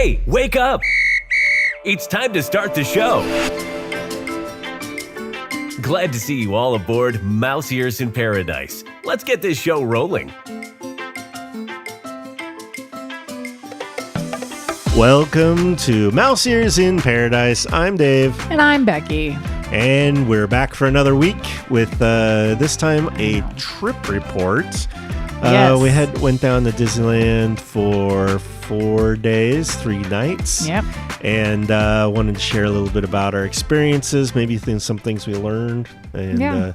Hey, wake up! It's time to start the show. Glad to see you all aboard Mouse Ears in Paradise. Let's get this show rolling. Welcome to Mouse Ears in Paradise. I'm Dave. And I'm Becky. And we're back for another week with this time a trip report. Yes. We went down to Disneyland for 4 days, 3 nights. Yep. And wanted to share a little bit about our experiences, maybe some things we learned, and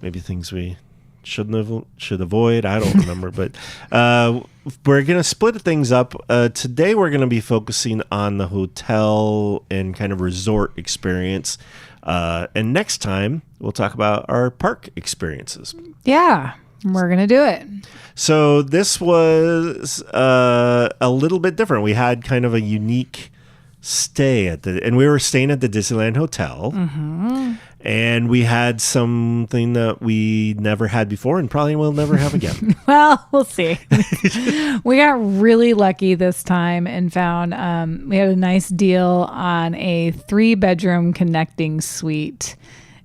maybe things we should avoid. I don't remember, but we're going to split things up. Today we're going to be focusing on the hotel and kind of resort experience. And next time we'll talk about our park experiences. Yeah, we're going to do it. So this was a little bit different. We had kind of a unique stay and we were staying at the Disneyland Hotel. Mm-hmm. And we had something that we never had before and probably will never have again. Well, we'll see. We got really lucky this time and found we had a nice deal on a 3-bedroom connecting suite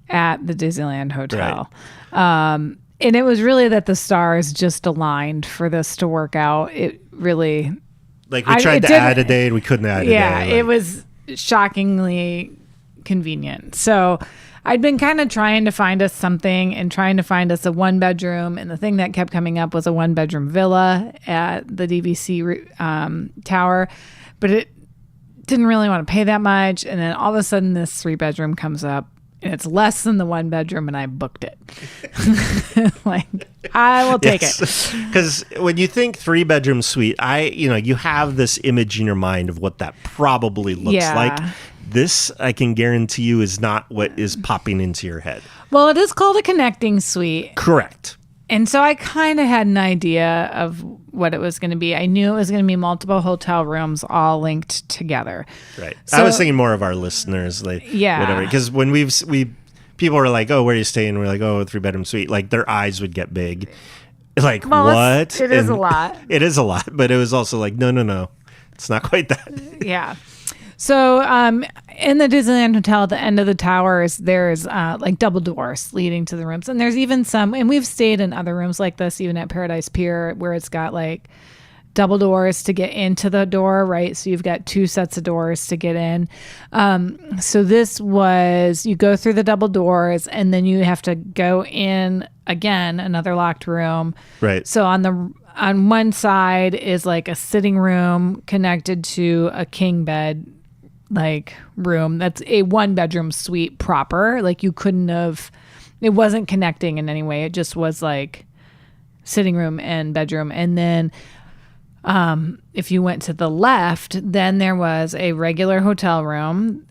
at the Disneyland Hotel. Right. And it was really that the stars just aligned for this to work out. It really... Like we tried to add a day and we couldn't add a day. Yeah, it was shockingly convenient. So I'd been kind of trying to find us something and trying to find us a 1-bedroom. And the thing that kept coming up was a 1-bedroom villa at the DVC tower. But it didn't really want to pay that much. And then all of a sudden this 3-bedroom comes up. And it's less than the 1-bedroom, and I booked it. Like, I will take it. Because when you think 3-bedroom suite, you have this image in your mind of what that probably looks like. This, I can guarantee you, is not what is popping into your head. Well, it is called a connecting suite. Correct. And so I kind of had an idea of what it was going to be. I knew it was going to be multiple hotel rooms all linked together. Right. So, I was thinking more of our listeners, whatever. Because when people were like, "Oh, where are you staying?" We're like, "Oh, a 3-bedroom suite." Like their eyes would get big. Like, what? It is a lot. It is a lot, but it was also like, no, it's not quite that. Yeah. So in the Disneyland Hotel at the end of the towers, there's like double doors leading to the rooms. And there's even some, and we've stayed in other rooms like this, even at Paradise Pier, where it's got like double doors to get into the door, right? So you've got 2 sets of doors to get in. So this was, you go through the double doors and then you have to go in again, another locked room. Right. So on one side is like a sitting room connected to a king bed room. That's a 1-bedroom suite proper. Like it wasn't connecting in any way. It just was like sitting room and bedroom. And then if you went to the left, then there was a regular hotel room,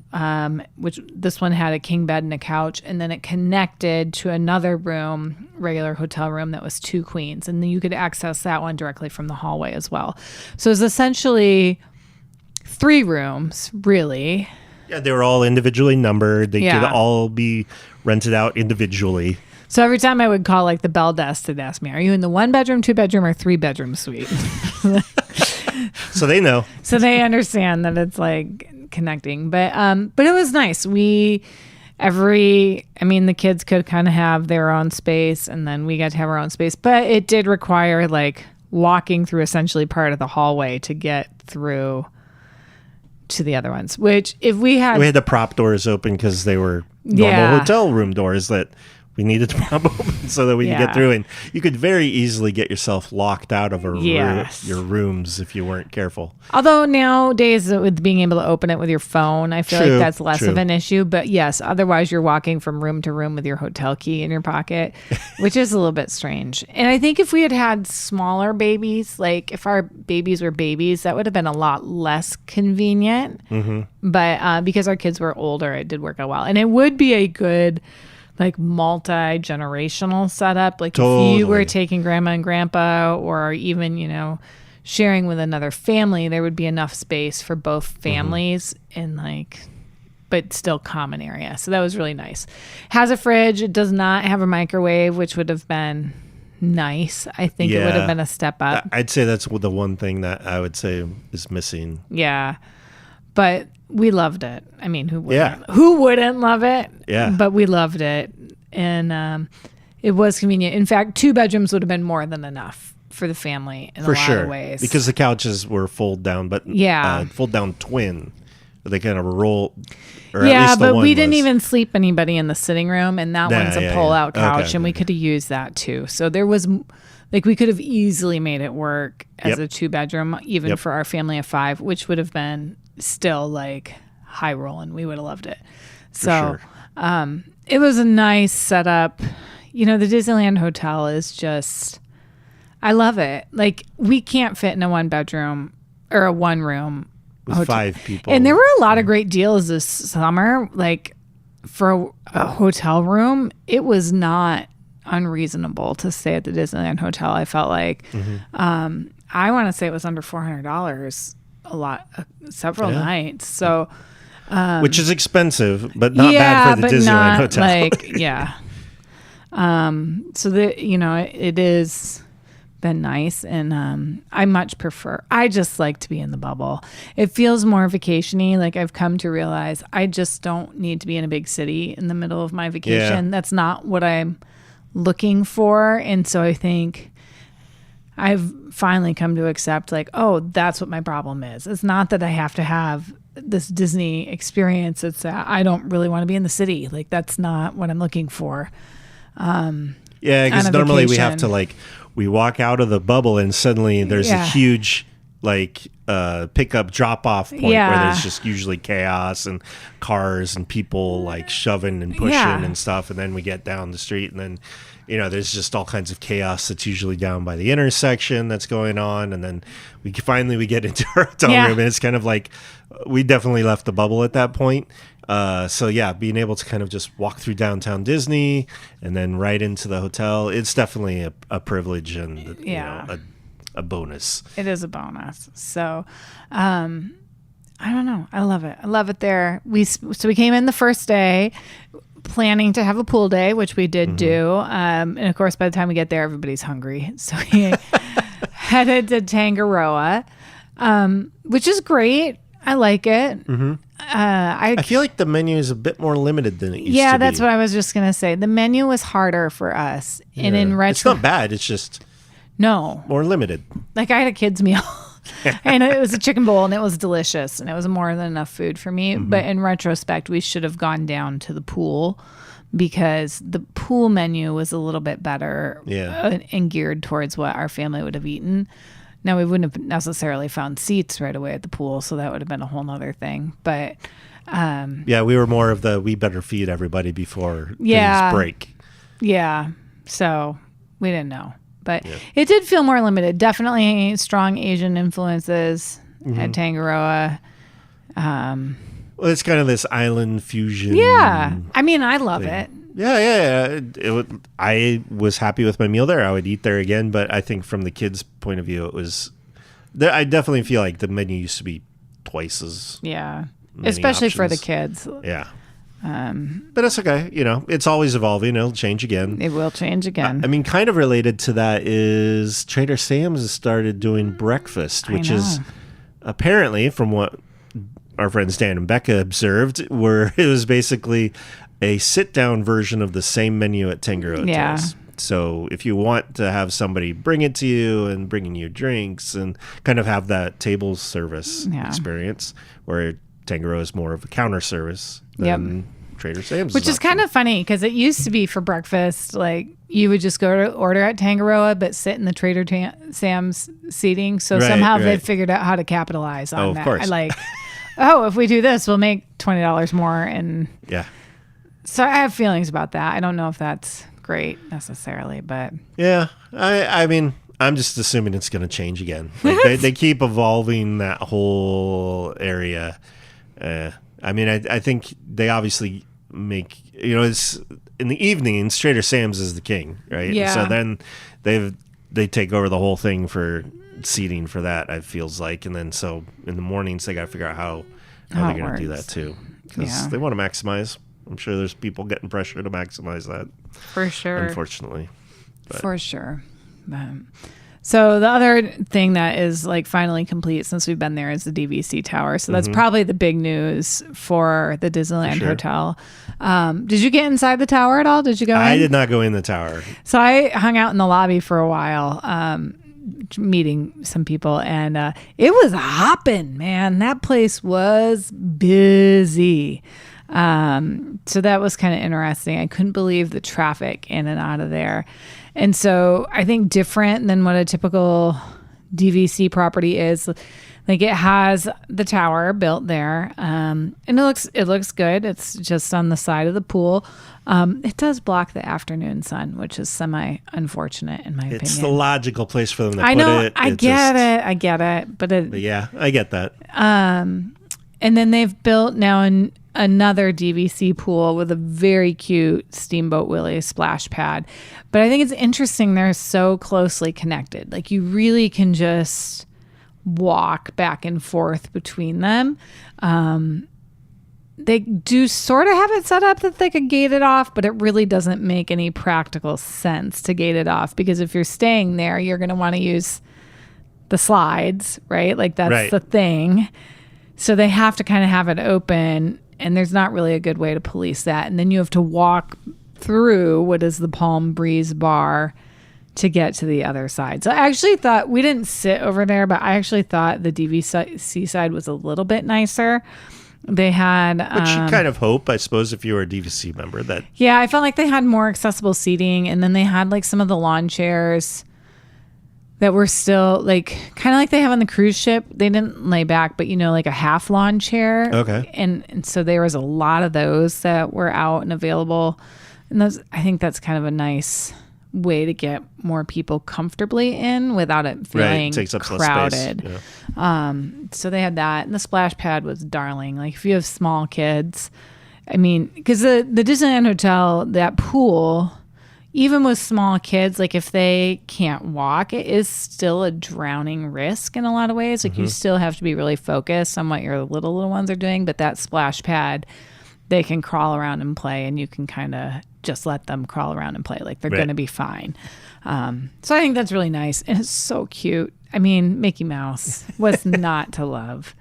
which this one had a king bed and a couch. And then it connected to another room, regular hotel room that was 2 queens. And then you could access that one directly from the hallway as well. So it was essentially 3 rooms, really. Yeah, they were all individually numbered. They could all be rented out individually. So every time I would call like the bell desk, they'd ask me, "Are you in the 1-bedroom, 2-bedroom, or 3-bedroom suite?" So they know. So they understand that it's like connecting. But it was nice. The kids could kind of have their own space, and then we got to have our own space. But it did require like walking through essentially part of the hallway to get through to the other ones, which we had the prop doors open because they were normal hotel room doors that we needed to prop open so that we could get through. And you could very easily get yourself locked out of your rooms if you weren't careful. Although nowadays with being able to open it with your phone, I feel like that's less of an issue. But yes, otherwise you're walking from room to room with your hotel key in your pocket, which is a little bit strange. And I think if we had smaller babies, like if our babies were babies, that would have been a lot less convenient. Mm-hmm. But because our kids were older, it did work out well. And it would be a good like multi-generational setup. Like if you were taking grandma and grandpa or even, sharing with another family, there would be enough space for both families but still common area. So that was really nice. Has a fridge. It does not have a microwave, which would have been nice. I think it would have been a step up. I'd say that's the one thing that I would say is missing. Yeah. But we loved it. I mean, who wouldn't? Yeah. Who wouldn't love it? Yeah. But we loved it. And it was convenient. In fact, 2 bedrooms would have been more than enough for the family in a lot of ways. Because the couches were fold down, but fold down twin. They kind of roll. Or at least but we didn't even sleep anybody in the sitting room, and that one's a pull-out couch, okay, and we could have used that too. So there was, like, we could have easily made it work as a 2-bedroom, even for our family of 5, which would have been still like high rolling. We would have loved it. So it was a nice setup. You know, the Disneyland Hotel is just, I love it. Like, we can't fit in a 1-bedroom or a 1-room with hotel. 5 people. And there were a lot of great deals this summer. Like, for a hotel room, it was not unreasonable to stay at the Disneyland Hotel. I felt like, I want to say it was under $400 several nights. So, which is expensive, but not bad for the Disneyland Hotel. So it is been nice, and I much prefer. I just like to be in the bubble. It feels more vacation-y. Like, I've come to realize I just don't need to be in a big city in the middle of my vacation. Yeah. That's not what I'm looking for, and so I think I've finally come to accept, like, oh, that's what my problem is. It's not that I have to have this Disney experience. It's that I don't really want to be in the city. Like, that's not what I'm looking for. Because normally we have to, we walk out of the bubble and suddenly there's a huge, pickup drop-off point where there's just usually chaos and cars and people, shoving and pushing and stuff. And then we get down the street and then, there's just all kinds of chaos that's usually down by the intersection that's going on. And then we get into our hotel room, and it's kind of like we definitely left the bubble at that point. Being able to kind of just walk through downtown Disney and then right into the hotel, it's definitely a privilege and a bonus. It is a bonus. So, I don't know. I love it. I love it there. We came in the first day planning to have a pool day, which we did do. And of course, by the time we get there, everybody's hungry. So we headed to Tangaroa, which is great. I like it. Mm-hmm. I feel like the menu is a bit more limited than it used to be. Yeah, that's what I was just going to say. The menu was harder for us. Yeah. And in retro... It's not bad. It's just more limited. Like, I had a kid's meal. And it was a chicken bowl, and it was delicious. And it was more than enough food for me. Mm-hmm. But in retrospect, we should have gone down to the pool, because the pool menu was a little bit better and geared towards what our family would have eaten. Now, we wouldn't have necessarily found seats right away at the pool, so that would have been a whole nother thing. But we were more of the we better feed everybody before things break. Yeah, so we didn't know. But it did feel more limited. Definitely strong Asian influences at Tangaroa. Well, it's kind of this island fusion. Yeah, I mean, I love it. Yeah. I was happy with my meal there. I would eat there again, but I think from the kids' point of view, it was. I definitely feel like the menu used to be twice as. Yeah, especially options for the kids. Yeah. But it's okay. It's always evolving. It'll change again. It will change again. I mean, kind of related to that is Trader Sam's has started doing breakfast, which is apparently, from what our friends Dan and Becca observed, where it was basically a sit-down version of the same menu at Tangaroa Hotels. So if you want to have somebody bring it to you and bringing you drinks and kind of have that table service experience, where Tangaroa is more of a counter service than Trader Sam's. Which is kind of funny, because it used to be for breakfast, like, you would just go to order at Tangaroa but sit in the Trader Sam's seating. So somehow they figured out how to capitalize on that. Of course. If we do this, we'll make $20 more. And so I have feelings about that. I don't know if that's great necessarily, but I mean, I'm just assuming it's going to change again. Like, they keep evolving that whole area. I mean, I think they obviously make, it's in the evenings, Trader Sam's is the king, right? Yeah. So then they take over the whole thing for seating for that, it feels like. And then so in the mornings, they got to figure out how they're going to do that too. Because they want to maximize. I'm sure there's people getting pressure to maximize that. For sure. Unfortunately. For sure. So the other thing that is like finally complete since we've been there is the DVC tower. So that's probably the big news for the Disneyland Hotel. Did you get inside the tower at all? Did you go in? I did not go in the tower. So I hung out in the lobby for a while, meeting some people, and it was hopping, man. That place was busy. So that was kind of interesting. I couldn't believe the traffic in and out of there. And so I think different than what a typical DVC property is. Like it has the tower built there, and it looks good. It's just on the side of the pool. It does block the afternoon sun, which is semi unfortunate in my opinion. It's the logical place for them to put it. I get it, but yeah, I get that. And then they've built now another DVC pool with a very cute Steamboat Willie splash pad. But I think it's interesting they're so closely connected. Like you really can just walk back and forth between them. They do sort of have it set up that they could gate it off, but it really doesn't make any practical sense to gate it off because if you're staying there, you're going to want to use the slides, right? Like that's the thing. So they have to kind of have it open, and there's not really a good way to police that. And then you have to walk through what is the Palm Breeze bar to get to the other side. So I actually thought, we didn't sit over there, but I actually thought the DVC side was a little bit nicer. They had... Which you kind of hope, I suppose, if you were a DVC member. That Yeah, I felt like they had more accessible seating, and then they had like some of the lawn chairs that were still like kind of like they have on the cruise ship. They didn't lay back, but like a half lawn chair. Okay. And so there was a lot of those that were out and available. And those, I think that's kind of a nice way to get more people comfortably in without it feeling takes up crowded. Less space. Yeah. So they had that, and the splash pad was darling. Like if you have small kids, I mean, because the Disneyland Hotel, that pool, even with small kids, like if they can't walk, it is still a drowning risk in a lot of ways. Like you still have to be really focused on what your little ones are doing. But that splash pad, they can crawl around and play, and you can kind of just let them crawl around and play. Like they're going to be fine. So I think that's really nice. And it's so cute. I mean, Mickey Mouse was not to love.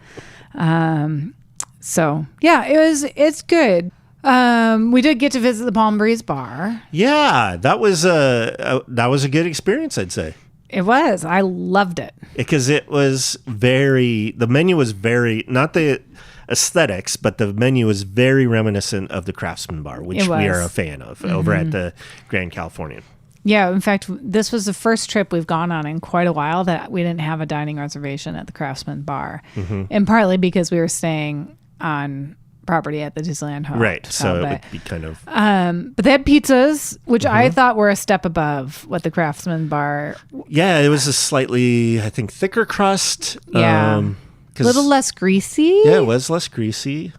So yeah, it's good. We did get to visit the Palm Breeze bar. Yeah, that was a good experience, I'd say. It was. I loved it. Because the menu was very, not the aesthetics, but the menu was very reminiscent of the Craftsman Bar, which we are a fan of over at the Grand Californian. Yeah, in fact, this was the first trip we've gone on in quite a while that we didn't have a dining reservation at the Craftsman Bar. And partly because we were staying on property at the Disneyland Hotel. Right, so it would be kind of... but they had pizzas, which I thought were a step above what the Craftsman Bar... Yeah, it was a slightly, I think, thicker crust. Yeah. A little less greasy. Yeah, it was less greasy.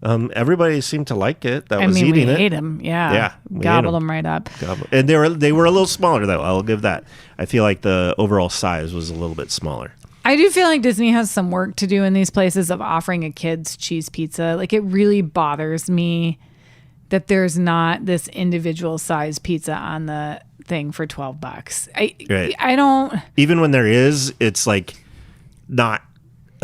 Everybody seemed to like it that was eating it. We ate them. Yeah. Yeah. Gobbled them right up. And they were a little smaller, though. I'll give that. I feel like the overall size was a little bit smaller. I do feel like Disney has some work to do in these places of offering a kid's cheese pizza. Like it really bothers me that there's not this individual size pizza on the thing for $12. I don't... Even when there is, it's like not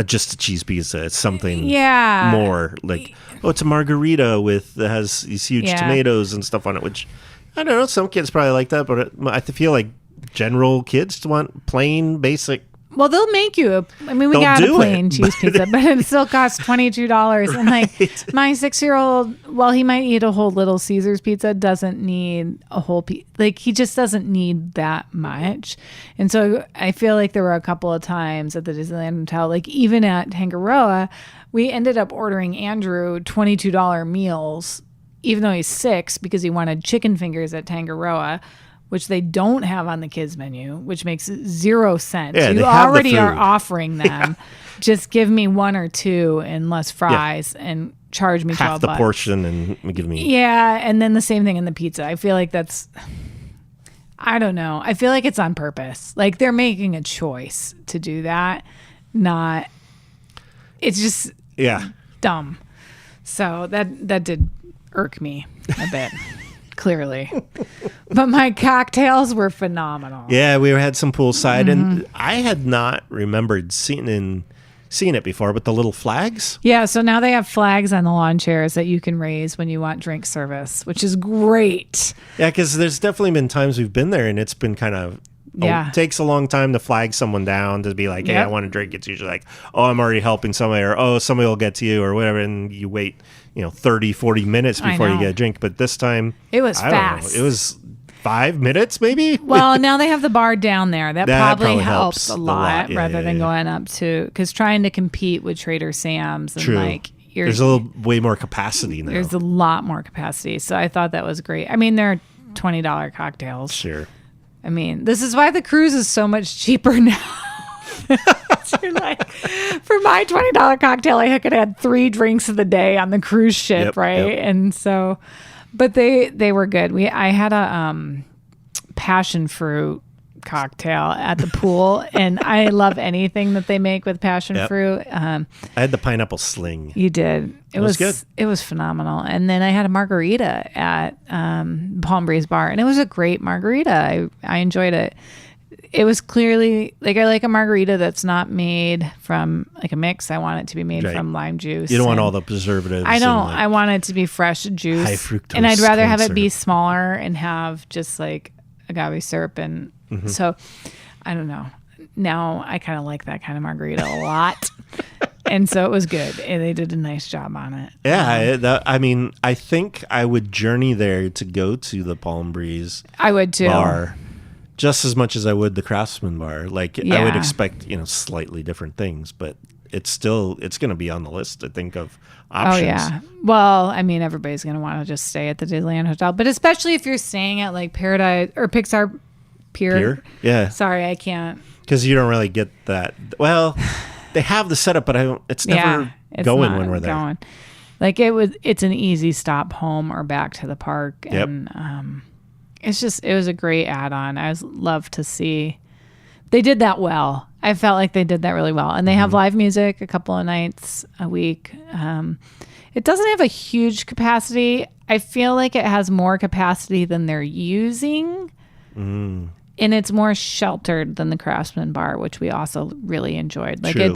just a cheese pizza. It's something more like, it's a margarita that has these huge tomatoes and stuff on it, which I don't know. Some kids probably like that, but I feel like general kids want plain, basic. Well, they'll make you we got a plain cheese pizza, but it still costs $22. And like my 6-year-old, while he might eat a whole Little Caesars pizza, doesn't need a whole pizza. Like he just doesn't need that much. And so I feel like there were a couple of times at the Disneyland Hotel, like even at Tangaroa, we ended up ordering Andrew $22 meals, even though he's 6, because he wanted chicken fingers at Tangaroa, which they don't have on the kids menu, which makes 0 sense. Yeah, you already are offering them. Just give me 1 or 2 and less fries and charge me $12. Half the portion and give me... Yeah, and then the same thing in the pizza. I feel like that's... I don't know. I feel like it's on purpose. Like they're making a choice to do that. Not... It's just dumb. So that did irk me a bit. clearly. But my cocktails were phenomenal. Yeah, we had some poolside, and I had not remembered seeing it before, but the little flags. Yeah, so now they have flags on the lawn chairs that you can raise when you want drink service, which is great. Yeah, because there's definitely been times we've been there, and it's been kind of it takes a long time to flag someone down to be like, hey, I want a drink. It's usually like, oh, I'm already helping somebody, or oh, somebody will get to you, or whatever, and you wait 30, 40 minutes before you get a drink. But this time it was fast. It was 5 minutes maybe. Well, now they have the bar down there. That probably helps a lot, Yeah, rather than going up to, because trying to compete with Trader Sam's and there's a little way more capacity now. There's a lot more capacity. So I thought that was great. I mean, they're $20 cocktails. Sure. I mean, this is why the cruise is so much cheaper now. You're like, for my $20 cocktail, I could have had 3 drinks of the day on the cruise ship, right? Yep. And so, but they were good. I had a passion fruit cocktail at the pool, and I love anything that they make with passion fruit. I had the pineapple sling. You did. It was good. It was phenomenal. And then I had a margarita at Palm Breeze Bar, and it was a great margarita. I enjoyed it. It was clearly I like a margarita that's not made from like a mix. I want it to be made from lime juice. You don't want all the preservatives. I don't. I want it to be fresh juice. High fructose. And I'd rather have it be smaller and have just like agave syrup. And so I don't know. Now I kind of like that kind of margarita a lot. And so it was good. And they did a nice job on it. Yeah. I mean, I think I would journey there to go to the Palm Breeze. I would too. Bar. Just as much as I would the Craftsman Bar. I would expect, slightly different things, but it's going to be on the list, I think, of options. Oh, yeah. Well, I mean, everybody's going to want to just stay at the Disneyland Hotel, but especially if you're staying at like Paradise or Pixar Pier. Yeah. Sorry, I can't. Because you don't really get that. Well, they have the setup, but it's never going when we're there. Going. Like it's an easy stop home or back to the park. And, it was a great add-on. I love to see. They did that well. I felt like they did that really well. And they have live music a couple of nights a week. It doesn't have a huge capacity. I feel like it has more capacity than they're using. And it's more sheltered than the Craftsman Bar, which we also really enjoyed. Like True.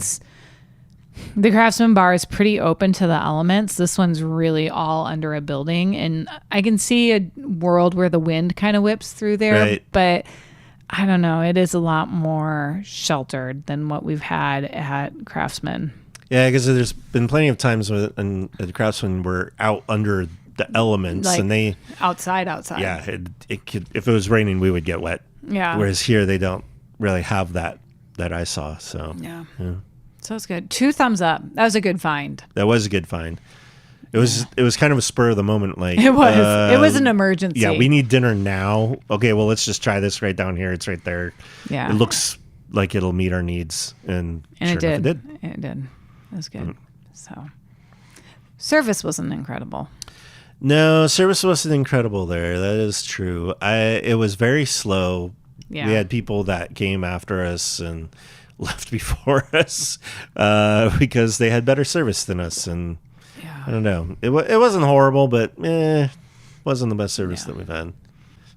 The Craftsman Bar is pretty open to the elements. This one's really all under a building. And I can see a world where the wind kind of whips through there. Right. But I don't know. It is a lot more sheltered than what we've had at Craftsman. Yeah, because there's been plenty of times at Craftsman we're out under the elements. Like and they... Outside. Yeah, it could, if it was raining, we would get wet. Yeah. Whereas here, they don't really have that I saw. So yeah. So it's good. 2 thumbs up. That was a good find. That was a good find. It was kind of a spur of the moment. Like it was. It was an emergency. Yeah, we need dinner now. Okay, well, let's just try this right down here. It's right there. Yeah. It looks like it'll meet our needs, and sure it did. Enough, it did. It did. It was good. So service wasn't incredible. No, service wasn't incredible there. That is true. It was very slow. Yeah. We had people that came after us and left before us because they had better service than us, and I don't know. It wasn't horrible, but wasn't the best service that we've had.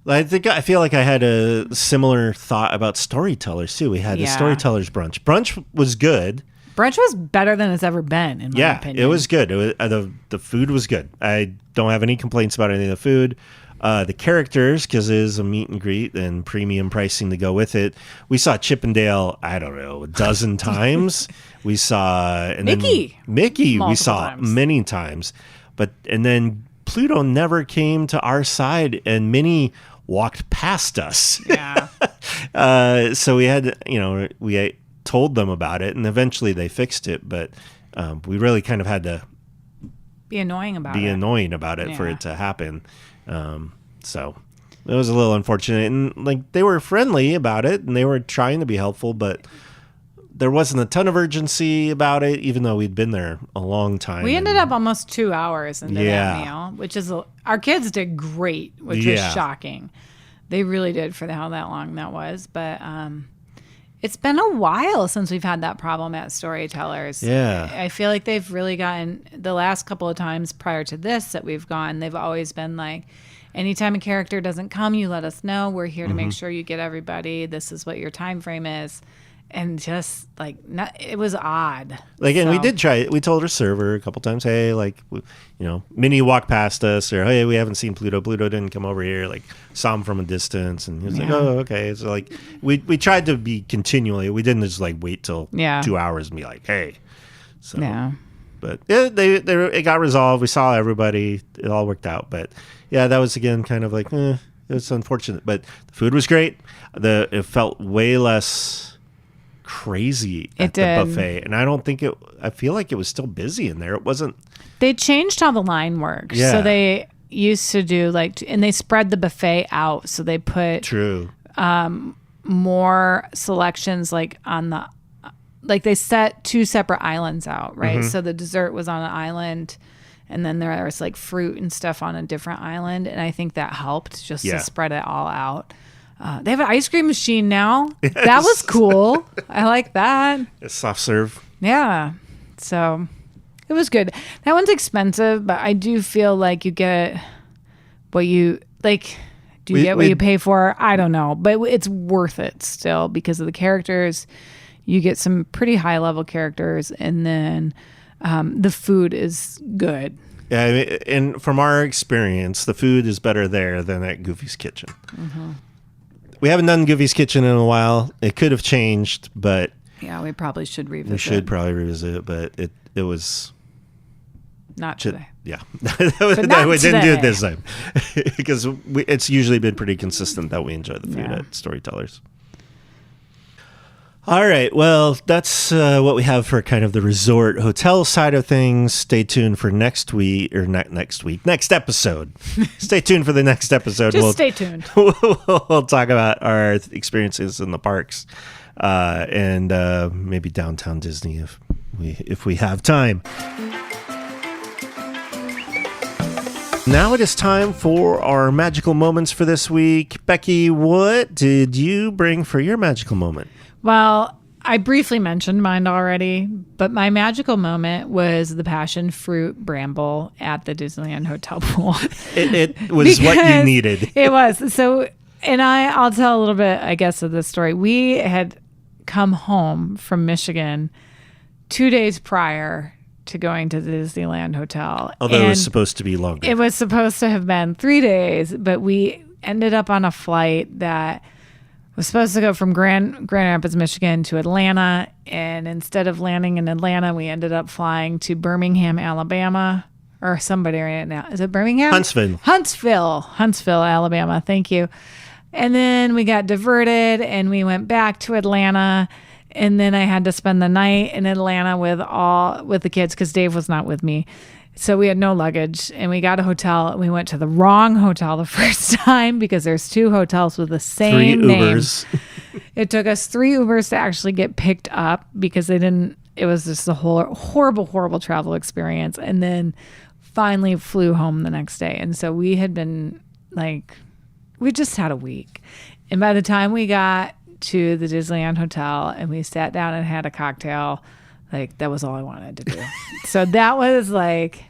I feel like I had a similar thought about Storytellers too. We had the Storytellers brunch. Brunch was good. Brunch was better than it's ever been, in my opinion. It was good. It was, the food was good. I don't have any complaints about any of the food. The characters, because it is a meet and greet and premium pricing to go with it. We saw Chip and Dale, I don't know, a dozen timimes. We saw Mickey we saw times. Many times. And then Pluto never came to our side, and Minnie walked past us. Yeah. So we had, we told them about it, and eventually they fixed it, but we really kind of had to be annoying about it for it to happen. So it was a little unfortunate, and like they were friendly about it and they were trying to be helpful, but there wasn't a ton of urgency about it, even though we'd been there a long time. We ended up almost 2 hours into that meal, which is our kids did great, which was shocking. They really did for how that long that was. But it's been a while since we've had that problem at Storytellers. Yeah. I feel like they've really gotten, the last couple of times prior to this that we've gone, they've always been like, anytime a character doesn't come, you let us know. We're here to make sure you get everybody. This is what your time frame is. And just like, it was odd. Like, and we did try. We told our server a couple times, hey, like, Minnie walked past us, or hey, we haven't seen Pluto. Pluto didn't come over here. Like, saw him from a distance, and he was like, oh, okay. So like, we tried to be continually. We didn't just like wait till 2 hours and be like, hey. So, but it got resolved. We saw everybody. It all worked out. But yeah, that was again kind of like, it was unfortunate. But the food was great. It felt way less crazy at the buffet, and I feel like it was still busy in there. It wasn't. They changed how the line works. So they used to do and they spread the buffet out, so they put more selections like on the, like they set 2 separate islands out, right? So the dessert was on an island, and then there was like fruit and stuff on a different island, and I think that helped just to spread it all out. They have an ice cream machine now. Yes. That was cool. I like that. A soft serve. Yeah. So it was good. That one's expensive, but I do feel like you get what you like. Do you get what you pay for? I don't know, but it's worth it still because of the characters. You get some pretty high level characters, and then the food is good. Yeah, I mean, and from our experience, the food is better there than at Goofy's Kitchen. We haven't done Goofy's Kitchen in a while. It could have changed, but yeah, we probably should revisit. We should probably revisit it, but it was not today. Yeah, we didn't do it this time because it's usually been pretty consistent that we enjoy the food at Storytellers. All right, well, that's what we have for kind of the resort hotel side of things. Stay tuned for next episode. Stay tuned for the next episode. Stay tuned. We'll talk about our experiences in the parks and maybe downtown Disney if we have time. Now it is time for our magical moments for this week. Becky, what did you bring for your magical moment? Well, I briefly mentioned mine already, but my magical moment was the passion fruit bramble at the Disneyland hotel pool. It was what you needed. It was. So, and I'll tell a little bit, I guess, of the story. We had come home from Michigan 2 days prior to going to the Disneyland hotel. Although it was supposed to be longer. It was supposed to have been 3 days, but we ended up on a flight that was supposed to go from Grand Rapids, Michigan to Atlanta. And instead of landing in Atlanta, we ended up flying to Birmingham, Alabama. Or somebody right now. Is it Birmingham? Huntsville, Alabama. Thank you. And then we got diverted and we went back to Atlanta. And then I had to spend the night in Atlanta with the kids because Dave was not with me. So we had no luggage, and we got a hotel. We went to the wrong hotel the first time because there's 2 hotels with the same name. 3 Ubers. It took us 3 Ubers to actually get picked up because they didn't. It was just a horrible travel experience. And then finally flew home the next day. And so we had been like, we just had a week. And by the time we got to the Disneyland hotel and we sat down and had a cocktail, like that was all I wanted to do. So that was like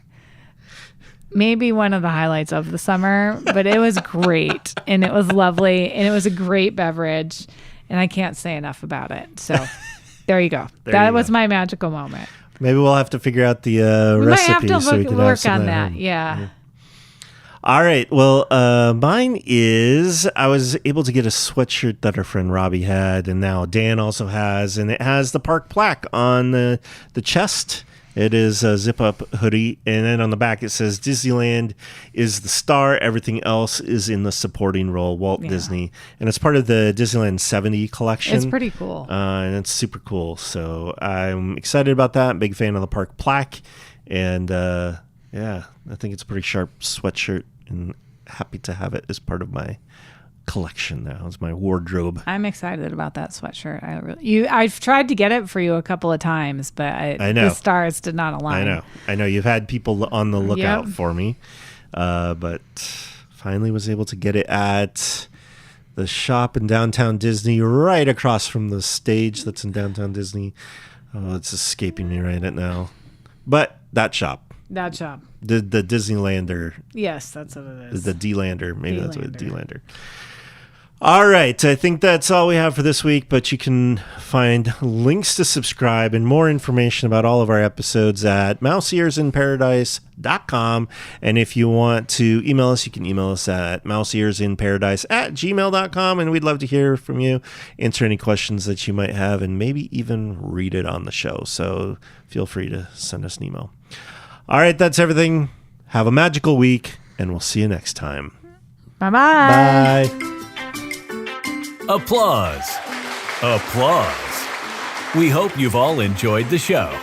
maybe one of the highlights of the summer, but it was great and it was lovely and it was a great beverage and I can't say enough about it. So there you go. That was my magical moment. Maybe we'll have to figure out the recipe. We might have to so we can work on that. Yeah. All right. Well, mine is I was able to get a sweatshirt that our friend Robbie had, and now Dan also has, and it has the park plaque on the chest. It is a zip-up hoodie, and then on the back it says Disneyland is the star. Everything else is in the supporting role, Walt Disney. And it's part of the Disneyland 70 collection. It's pretty cool. And it's super cool. So I'm excited about that. Big fan of the park plaque. And yeah, I think it's a pretty sharp sweatshirt, and happy to have it as part of my collection now. It's my wardrobe. I'm excited about that sweatshirt. I've tried to get it for you a couple of times, but I know the stars did not align. I know you've had people on the lookout for me, but finally was able to get it at the shop in downtown Disney, right across from the stage that's in downtown Disney. Oh, it's escaping me right now, but that shop. That shop. The Disneylander. Yes, that's what it is. The D-Lander. Maybe that's what it is. D-Lander. All right. I think that's all we have for this week, but you can find links to subscribe and more information about all of our episodes at mouseearsinparadise.com. And if you want to email us, you can email us at mouseearsinparadise@gmail.com. And we'd love to hear from you, answer any questions that you might have, and maybe even read it on the show. So feel free to send us an email. All right. That's everything. Have a magical week, and we'll see you next time. Bye-bye. Bye. Applause. Applause. We hope you've all enjoyed the show.